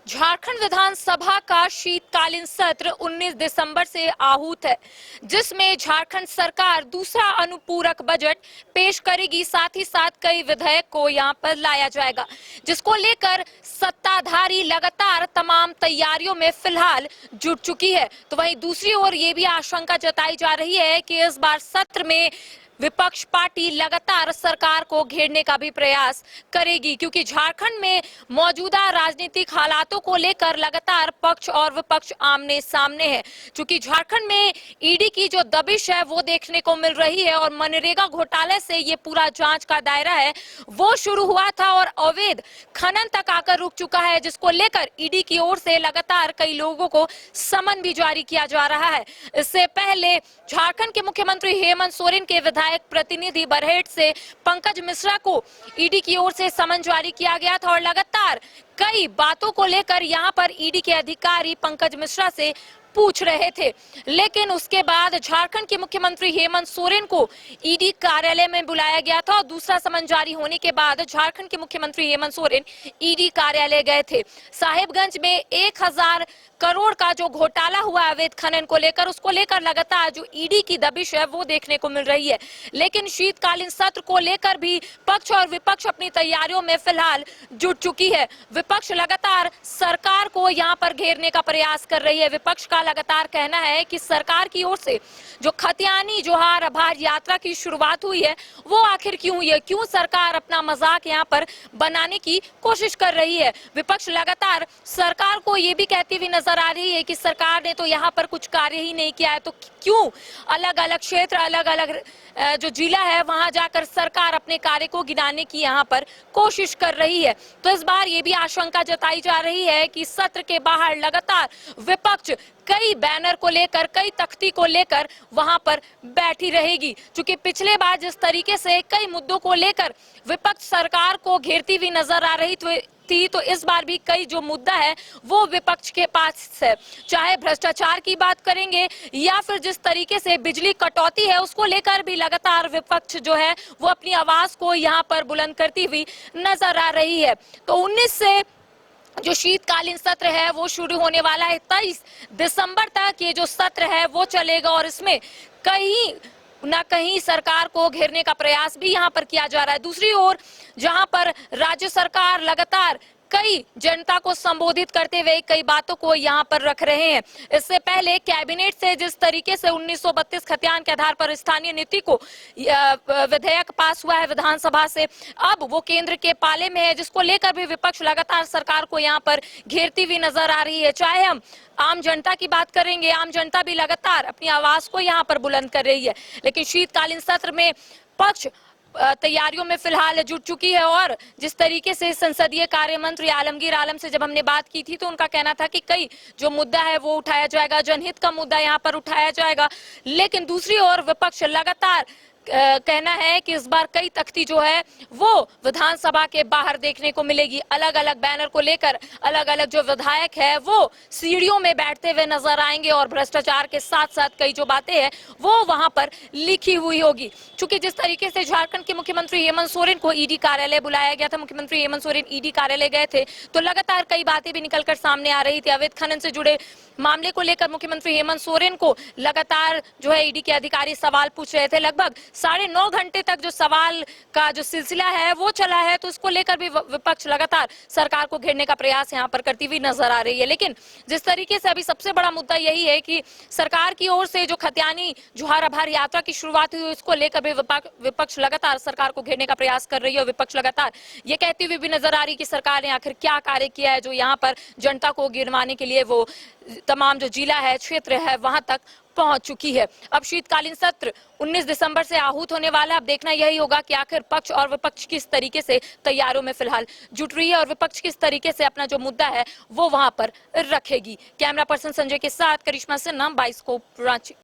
झारखंड विधानसभा का शीतकालीन सत्र 19 दिसंबर से आहूत है, जिसमें झारखंड सरकार दूसरा अनुपूरक बजट पेश करेगी। साथ ही साथ कई विधेयक को यहां पर लाया जाएगा, जिसको लेकर सत्ताधारी लगातार तमाम तैयारियों में फिलहाल जुट चुकी है। तो वहीं दूसरी ओर ये भी आशंका जताई जा रही है कि इस बार सत्र में विपक्ष पार्टी लगातार सरकार को घेरने का भी प्रयास करेगी, क्योंकि झारखंड में मौजूदा राजनीतिक हालातों को लेकर लगातार पक्ष और विपक्ष आमने सामने है। क्योंकि झारखंड में ईडी की जो दबिश है वो देखने को मिल रही है और मनरेगा घोटाले से ये पूरा जांच का दायरा है वो शुरू हुआ था और अवैध खनन तक आकर रुक चुका है, जिसको लेकर ईडी की ओर से लगातार कई लोगों को समन भी जारी किया जा रहा है। इससे पहले झारखंड के मुख्यमंत्री हेमंत सोरेन के विधायक प्रतिनिधि बरहेट से पंकज मिश्रा को ईडी की ओर से समन जारी किया गया था और लगातार कई बातों को लेकर यहां पर ईडी के अधिकारी पंकज मिश्रा से पूछ रहे थे। लेकिन उसके बाद झारखंड के मुख्यमंत्री हेमंत सोरेन को ईडी कार्यालय में बुलाया गया था और दूसरा समन जारी होने के बाद झारखंड के मुख्यमंत्री हेमंत सोरेन ईडी कार्यालय गए थे। साहेबगंज में 1000 करोड़ का जो घोटाला हुआ अवैध खनन को लेकर, उसको लेकर लगातार जो ईडी की दबिश है वो देखने को मिल रही है। लेकिन शीतकालीन सत्र को लेकर भी पक्ष और विपक्ष अपनी तैयारियों में फिलहाल जुट चुकी है। विपक्ष लगातार सरकार को यहां पर घेरने का प्रयास कर रही है। विपक्ष का लगातार कहना है कि सरकार की ओर से जो खतियानी जोहार आभार यात्रा की शुरुआत हुई है वो आखिर क्यों हुई है, क्यों सरकार अपना मजाक यहां पर बनाने की कोशिश कर रही है। विपक्ष लगातार सरकार को ये भी कहती हुई नजर आ रही है कि सरकार ने तो यहाँ पर कुछ कार्य ही नहीं किया है, तो क्यों अलग अलग क्षेत्र, अलग अलग जो जिला है वहां जाकर सरकार अपने कार्य को गिनाने की यहाँ पर कोशिश कर रही है। तो इस बार ये भी आशंका जताई जा रही है कि सत्र के बाहर लगातार विपक्ष कई बैनर को लेकर, कई तख्ती को लेकर वहां पर बैठी रहेगी। क्योंकि पिछले बार जिस तरीके से कई मुद्दों को लेकर विपक्ष सरकार को घेरती हुई नजर आ रही थी, तो इस बार भी कई जो मुद्दा है वो विपक्ष के पास है। चाहे भ्रष्टाचार की बात करेंगे या फिर जिस तरीके से बिजली कटौती है उसको लेकर भी लगातार विपक्ष जो है वो अपनी आवाज को यहाँ पर बुलंद करती हुई नजर आ रही है। तो 19 से जो शीतकालीन सत्र है वो शुरू होने वाला है। 23 दिसंबर तक ये जो सत्र है वो चलेगा और इसमें कहीं ना कहीं सरकार को घेरने का प्रयास भी यहाँ पर किया जा रहा है। दूसरी ओर जहाँ पर राज्य सरकार लगातार कई जनता को संबोधित करते हुए कई बातों को यहाँ पर रख रहे हैं। इससे पहले कैबिनेट से जिस तरीके से 1932 खतियान के आधार पर स्थानीय नीति को विधेयक पास हुआ है विधानसभा से, अब वो केंद्र के पाले में है, जिसको लेकर भी विपक्ष लगातार सरकार को यहाँ पर घेरती हुई नजर आ रही है। चाहे हम आम जनता की बात करेंगे, आम जनता भी लगातार अपनी आवाज को यहाँ पर बुलंद कर रही है। लेकिन शीतकालीन सत्र में पक्ष तैयारियों में फिलहाल जुट चुकी है और जिस तरीके से संसदीय कार्य मंत्री आलमगीर आलम से जब हमने बात की थी तो उनका कहना था कि कई जो मुद्दा है वो उठाया जाएगा, जनहित का मुद्दा यहाँ पर उठाया जाएगा। लेकिन दूसरी ओर विपक्ष लगातार कहना है कि इस बार कई तख्ती जो है वो विधानसभा के बाहर देखने को मिलेगी। अलग अलग बैनर को लेकर अलग अलग जो विधायक है वो सीढ़ियों में बैठते हुए नजर आएंगे और भ्रष्टाचार के साथ साथ कई जो बातें हैं वो वहां पर लिखी हुई होगी। क्योंकि जिस तरीके से झारखंड के मुख्यमंत्री हेमंत सोरेन को ईडी कार्यालय बुलाया गया था, मुख्यमंत्री हेमंत सोरेन ईडी कार्यालय गए थे, तो लगातार कई बातें भी निकलकर सामने आ रही थी। अवैध खनन से जुड़े मामले को लेकर मुख्यमंत्री हेमंत सोरेन को लगातार जो है ईडी के अधिकारी सवाल पूछ रहे थे। लगभग 9.5 घंटे तक जो सवाल का जो सिलसिला है वो चला है, तो उसको लेकर भी विपक्ष लगातार सरकार को घेरने का प्रयास यहाँ पर करती हुई नजर आ रही है। लेकिन जिस तरीके से अभी सबसे बड़ा मुद्दा यही है कि सरकार की ओर से जो खतियानी जोहार आभार यात्रा की शुरुआत हुई उसको लेकर भी विपक्ष लगातार सरकार को घेरने का प्रयास कर रही है। और विपक्ष लगातार ये कहती हुई भी नजर आ रही है कि सरकार ने आखिर क्या कार्य किया है जो यहाँ पर जनता को गिरवाने के लिए वो तमाम जो जिला है, क्षेत्र है, वहां तक पहुंच चुकी है। अब शीतकालीन सत्र 19 दिसंबर से आहूत होने वाला है। अब देखना यही होगा कि आखिर पक्ष और विपक्ष किस तरीके से तैयारियों में फिलहाल जुट रही है और विपक्ष किस तरीके से अपना जो मुद्दा है वो वहां पर रखेगी। कैमरा पर्सन संजय के साथ करिश्मा सिन्हा, बाइस्कोप रांची।